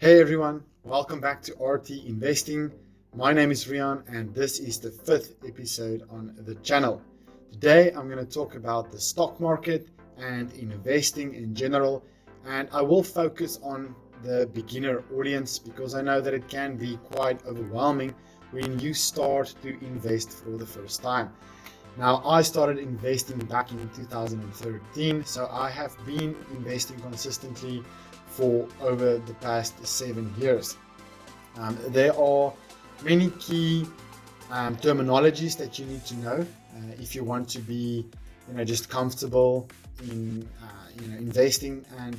Hey everyone, welcome back to RT Investing. My name is Rian and this is the 5th episode on the channel. Today I'm going to talk about the stock market and investing in general, and I will focus on the beginner audience because I know that it can be quite overwhelming when you start to invest for the first time. Now, I started investing back in 2013, so I have been investing consistently for over the past 7 years. There are many key terminologies that you need to know if you want to be, just comfortable in, investing. And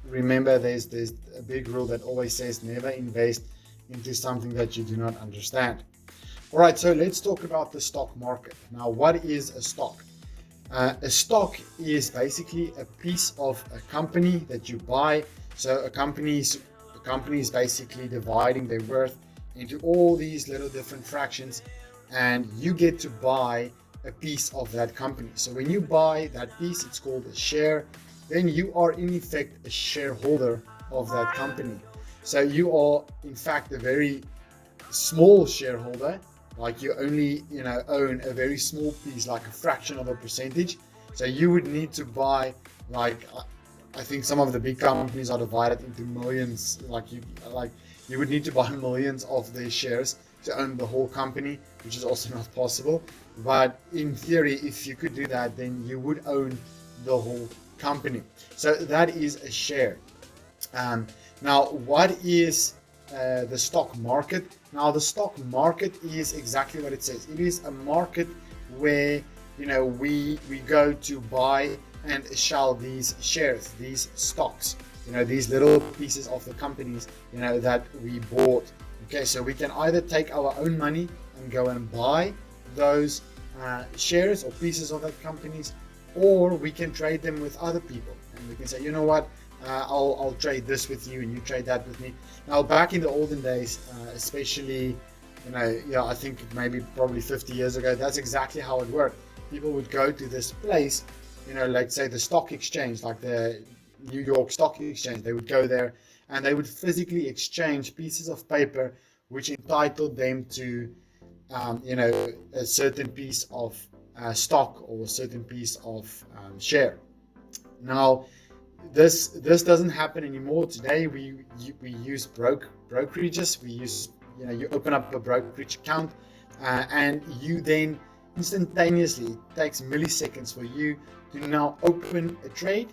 remember, there's a big rule that always says never invest into something that you do not understand. All right, so let's talk about the stock market. Now, what is a stock? A stock is basically a piece of a company that you buy. So a company is basically dividing their worth into all these little different fractions, and you get to buy a piece of that company. So when you buy that piece, it's called a share. Then you are in effect a shareholder of that company. So you are in fact a very small shareholder, like you only own a very small piece, like a fraction of a percentage. So you would need to buy, like, I think some of the big companies are divided into millions. You would need to buy millions of their shares to own the whole company, which is also not possible. But in theory, if you could do that, then you would own the whole company. So that is a share. Now, what is the stock market? Now, the stock market is exactly what it says. It is a market where we go to buy and sell these shares, these stocks, these little pieces of the companies that we bought. Okay, so we can either take our own money and go and buy those shares or pieces of that companies, or we can trade them with other people, and we can say, you know what, I'll trade this with you and you trade that with me. Now, back in the olden days, especially, I think probably 50 years ago, that's exactly how it worked. People would go to this place, like say the stock exchange, like the New York Stock Exchange. They would go there and they would physically exchange pieces of paper which entitled them to, a certain piece of stock or a certain piece of share. Now, this doesn't happen anymore. Today we use brokerages. We use, you open up a brokerage account and you then instantaneously, it takes milliseconds for you to now open a trade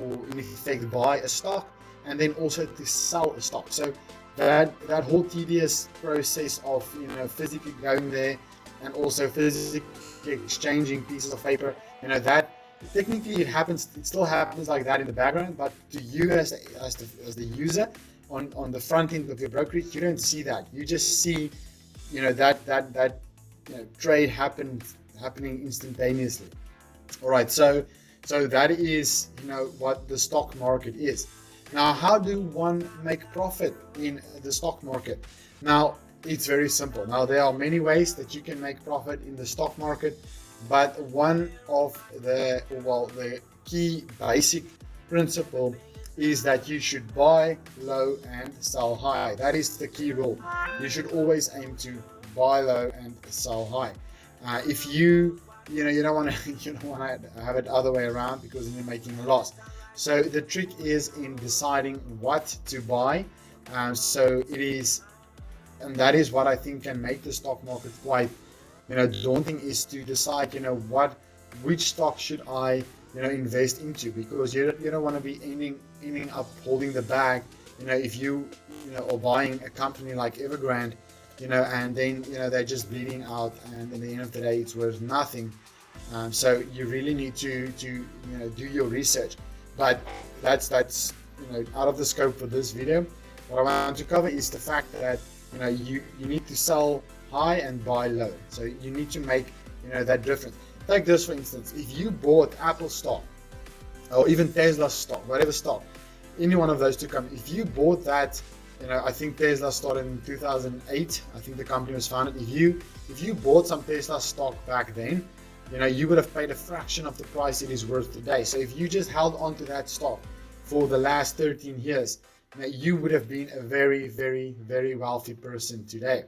or in effect buy a stock, and then also to sell a stock. So that whole tedious process of physically going there and also physically exchanging pieces of paper, that technically it still happens like that in the background, but to you as the user on the front end of your brokerage, you don't see that. You just see that trade happening instantaneously. All right, so that is what the stock market is. Now, how do one make profit in the stock market? Now, it's very simple. Now, there are many ways that you can make profit in the stock market, but one of the key basic principle is that you should buy low and sell high. That is the key rule. You should always aim to buy low and sell high. If you don't want to have it other way around, because then you're making a loss. So the trick is in deciding what to buy. So it is, and that is what I think can make the stock market quite daunting, is to decide which stock should I invest into, because you don't want to be ending up holding the bag. If you are buying a company like Evergrande, and then they're just bleeding out, and at the end of the day it's worth nothing. So you really need to do your research, but that's out of the scope for this video. What I want to cover is the fact that you need to sell high and buy low. So you need to make that difference. Take this for instance. If you bought Apple stock or even Tesla stock, whatever stock, any one of those two companies, if you bought that, I think Tesla started in 2008. I think the company was founded. If you bought some Tesla stock back then, you would have paid a fraction of the price it is worth today. So if you just held on to that stock for the last 13 years, you would have been a very, very, very wealthy person today.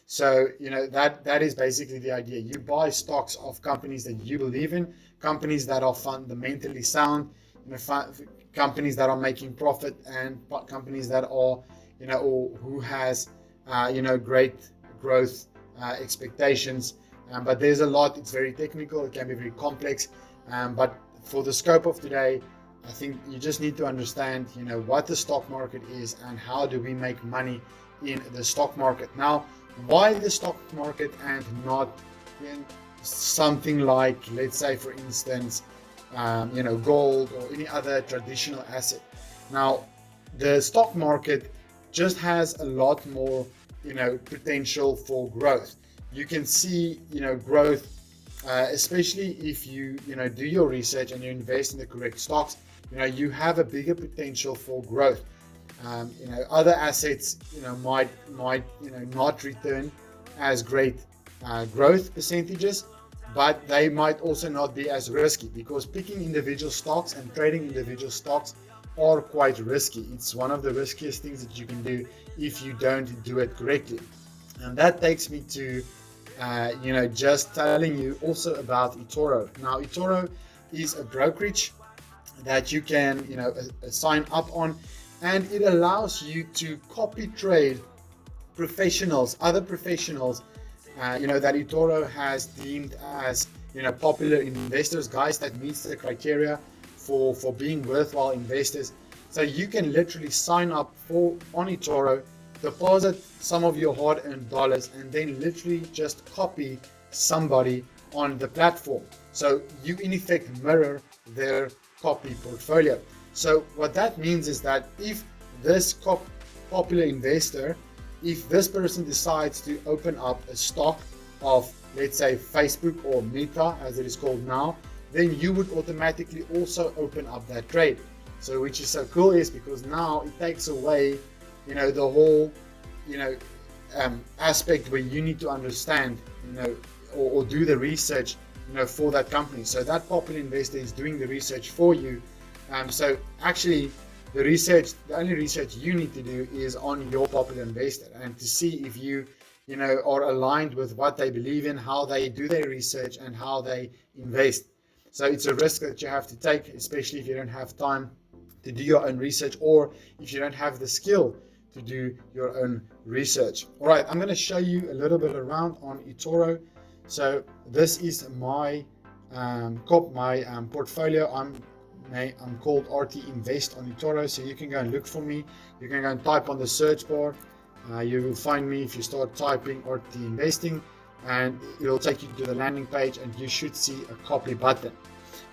So, that is basically the idea. You buy stocks of companies that you believe in, companies that are fundamentally sound, companies that are making profit, and companies that are, or who has, great growth expectations. But there's a lot. It's very technical. It can be very complex. But for the scope of today, I think you just need to understand, what the stock market is and how do we make money in the stock market. Now, why the stock market and not in something like, let's say, for instance, gold or any other traditional asset? Now, the stock market just has a lot more, potential for growth. You can see, growth, especially if you, do your research and you invest in the correct stocks. You have a bigger potential for growth. Other assets, might not return as great growth percentages, but they might also not be as risky, because picking individual stocks and trading individual stocks are quite risky. It's one of the riskiest things that you can do if you don't do it correctly. And that takes me to, just telling you also about eToro. Now, eToro is a brokerage that you can, sign up on, and it allows you to copy trade professionals, other professionals, that eToro has deemed as, popular investors, guys that meets the criteria for being worthwhile investors. So you can literally sign up on eToro, deposit some of your hard-earned dollars, and then literally just copy somebody on the platform. So you in effect mirror their copy portfolio. So what that means is that if this popular investor, if this person decides to open up a stock of, let's say, Facebook or Meta, as it is called now, then you would automatically also open up that trade. So which is so cool is because now it takes away, the whole, aspect where you need to understand, or do the research, for that company. So that popular investor is doing the research for you. So actually, the only research you need to do is on your popular investor, and to see if you, are aligned with what they believe in, how they do their research, and how they invest. So it's a risk that you have to take, especially if you don't have time to do your own research, or if you don't have the skill to do your own research. All right, I'm going to show you a little bit around on eToro. So this is my portfolio. I'm called RT Invest on eToro, so you can go and look for me. You can go and type on the search bar. You will find me if you start typing RT Investing, and it will take you to the landing page, and you should see a copy button.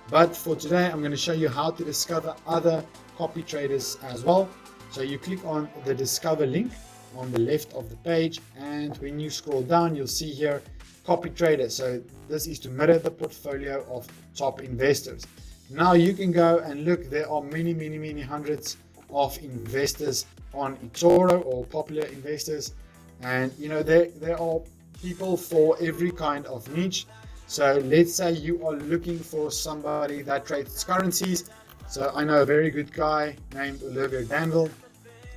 But for today, I'm going to show you how to discover other copy traders as well. So you click on the discover link on the left of the page, and when you scroll down, you'll see here copy trader. So this is to mirror the portfolio of top investors. Now you can go and look. There are many hundreds of investors on eToro, or popular investors, and there are people for every kind of niche. So let's say you are looking for somebody that trades currencies. So I know a very good guy named Olivier Danville.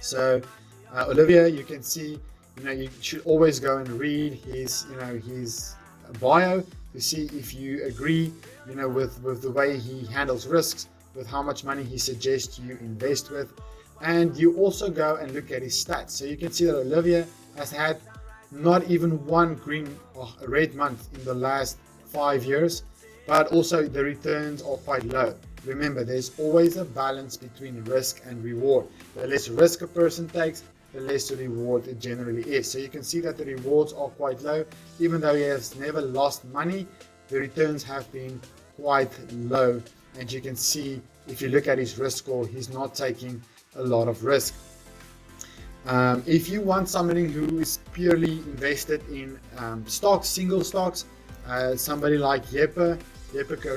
So Olivier, you can see, you should always go and read his bio to see if you agree, with the way he handles risks, with how much money he suggests you invest with. And you also go and look at his stats. So you can see that Olivier has had not even one green or red month in the last 5 years, but also the returns are quite low. Remember, there's always a balance between risk and reward. The less risk a person takes, the less the reward it generally is. So you can see that the rewards are quite low. Even though he has never lost money, the returns have been quite low. And you can see, if you look at his risk score, he's not taking a lot of risk. If you want somebody who is purely invested in stocks, single stocks, somebody like Jeppe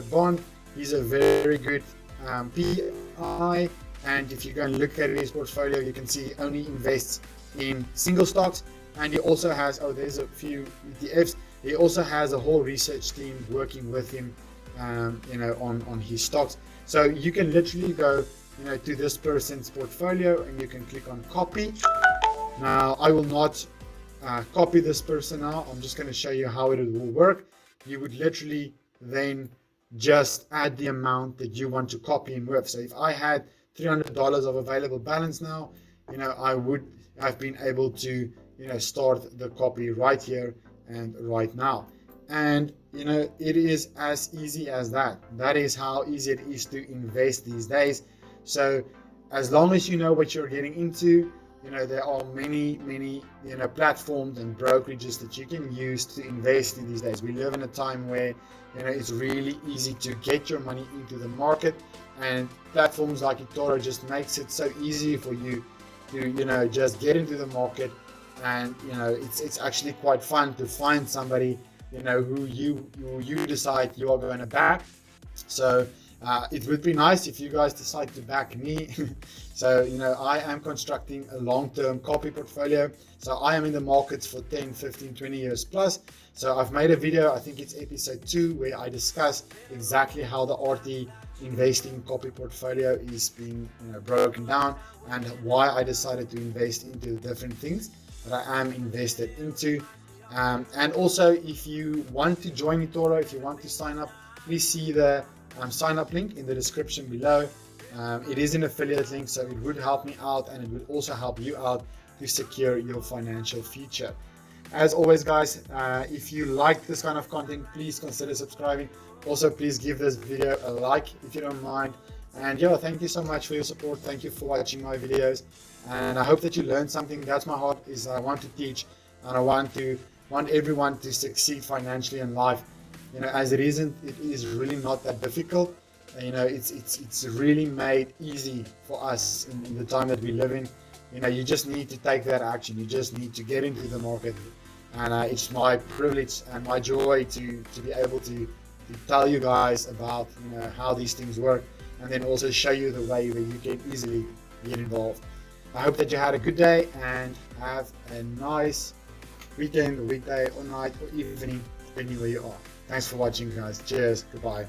Bond, he's a very good PI, and if you go and look at his portfolio, you can see he only invests in single stocks, and he also has, there's a few ETFs. He also has a whole research team working with him, on his stocks. So you can literally go to this person's portfolio, and you can click on copy. Now I will not copy this person now. I'm just going to show you how it will work. You would literally then just add the amount that you want to copy him with. So if I had $300 of available balance now, I would have been able to start the copy right here and right now. And it is as easy as that. That is how easy it is to invest these days. So as long as you know what you're getting into, there are many platforms and brokerages that you can use to invest in these days. We live in a time where it's really easy to get your money into the market, and platforms like eToro just makes it so easy for you to just get into the market. And it's actually quite fun to find somebody who you decide you are going to back. So it would be nice if you guys decide to back me. So I am constructing a long-term copy portfolio. So I am in the markets for 10, 15, 20 years plus. So I've made a video, I think it's episode 2, where I discuss exactly how the RT investing copy portfolio is being broken down, and why I decided to invest into the different things that I am invested into. And also, if you want to join eToro, if you want to sign up, please see the sign up link in the description below. It is an affiliate link, so it would help me out, and it would also help you out to secure your financial future. As always, guys, if you like this kind of content, please consider subscribing. Also, please give this video a like if you don't mind. And yeah, thank you so much for your support. Thank you for watching my videos, and I hope that you learned something. That's my heart, is I want to teach, and I want everyone to succeed financially in life. As it is really not that difficult. It's really made easy for us in the time that we live in. You just need to take that action. You just need to get into the market. And it's my privilege and my joy to be able to tell you guys about how these things work, and then also show you the way where you can easily get involved. I hope that you had a good day, and have a nice weekend, or weekday, or night, or evening, depending where you are. Thanks for watching, guys. Cheers. Goodbye.